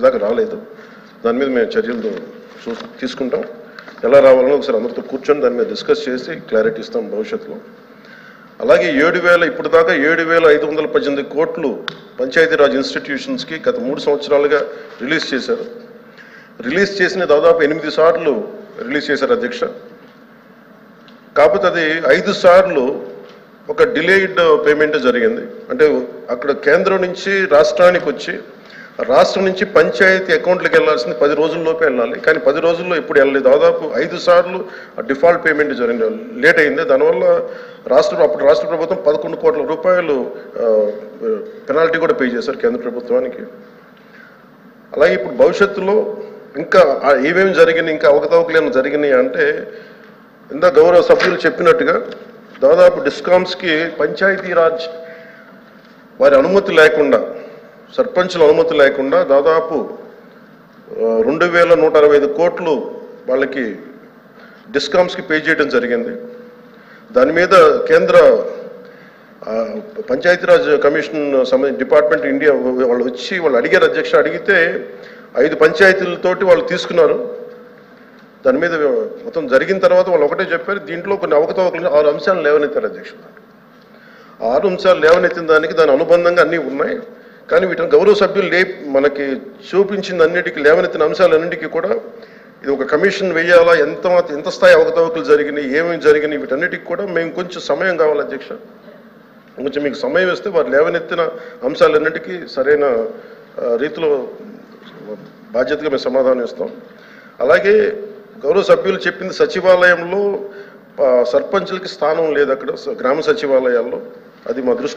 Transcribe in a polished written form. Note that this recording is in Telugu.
ఇప్పటిదాకా రాలేదు. దాని మీద మేము చర్యలు తీసుకుంటాం. ఎలా రావాలని ఒకసారి అందరితో కూర్చొని దాని మీద డిస్కస్ చేసి క్లారిటీ ఇస్తాం భవిష్యత్తులో. అలాగే 7,000 ఇప్పటిదాకా 7,518 కోట్లు పంచాయతీరాజ్ ఇన్స్టిట్యూషన్స్కి గత 3 సంవత్సరాలుగా రిలీజ్ చేశారు. రిలీజ్ చేసిన దాదాపు 8 సార్లు రిలీజ్ చేశారు అధ్యక్ష. కాకపోతే అది 5 సార్లు ఒక డిలేడ్ పేమెంట్ జరిగింది. అంటే అక్కడ కేంద్రం నుంచి రాష్ట్రానికి వచ్చి రాష్ట్రం నుంచి పంచాయతీ అకౌంట్లకు వెళ్లాల్సింది 10 రోజుల్లోపే వెళ్ళాలి. కానీ 10 రోజుల్లో ఎప్పుడు వెళ్ళలేదు. దాదాపు 5 సార్లు డిఫాల్ట్ పేమెంట్ జరిగింది, లేట్ అయింది. దానివల్ల అప్పుడు రాష్ట్ర ప్రభుత్వం 11 కోట్ల రూపాయలు పెనాల్టీ కూడా పే చేశారు కేంద్ర ప్రభుత్వానికి. అలాగే ఇప్పుడు భవిష్యత్తులో ఇంకా ఏమేమి జరిగినాయి, ఇంకా అవకతవకలేని జరిగినాయి అంటే ఇంత గౌరవ సభ్యులు చెప్పినట్టుగా దాదాపు డిస్కామ్స్కి పంచాయతీరాజ్ వారి అనుమతి లేకుండా, సర్పంచుల అనుమతి లేకుండా దాదాపు 2,165 కోట్లు వాళ్ళకి డిస్కామ్స్కి పే చేయడం జరిగింది. దాని మీద కేంద్ర పంచాయతీరాజ్ కమిషన్ డిపార్ట్మెంట్ ఇండియా వాళ్ళు వచ్చి వాళ్ళు అడిగారు అధ్యక్ష. అడిగితే 5 పంచాయతీలతోటి వాళ్ళు తీసుకున్నారు. దాని మీద మొత్తం జరిగిన తర్వాత వాళ్ళు ఒకటే చెప్పారు, దీంట్లో కొన్ని అవకతవకలు 6 అంశాలు లేవనెత్తారు అధ్యక్ష. 6 అంశాలు లేవనెత్తిన దాని అనుబంధంగా అన్నీ ఉన్నాయి. కానీ వీటిని గౌరవ సభ్యులు మనకి చూపించిన అన్నిటికీ లేవనెత్తిన అంశాలన్నింటికీ కూడా ఇది ఒక కమిషన్ వేయాలా, ఎంత స్థాయి అవకతవకలు జరిగినాయి, ఏమేమి జరిగినాయి, వీటన్నిటికీ కూడా మేము కొంచెం సమయం కావాలి అధ్యక్ష. కొంచెం మీకు సమయం ఇస్తే వారు లేవనెత్తిన అంశాలన్నింటికీ సరైన రీతిలో బాధ్యతగా మేము సమాధానం ఇస్తాం. అలాగే గౌరవ సభ్యులు చెప్పింది సచివాలయంలో సర్పంచులకి స్థానం లేదు అక్కడ గ్రామ సచివాలయాల్లో. అది మా దృష్టి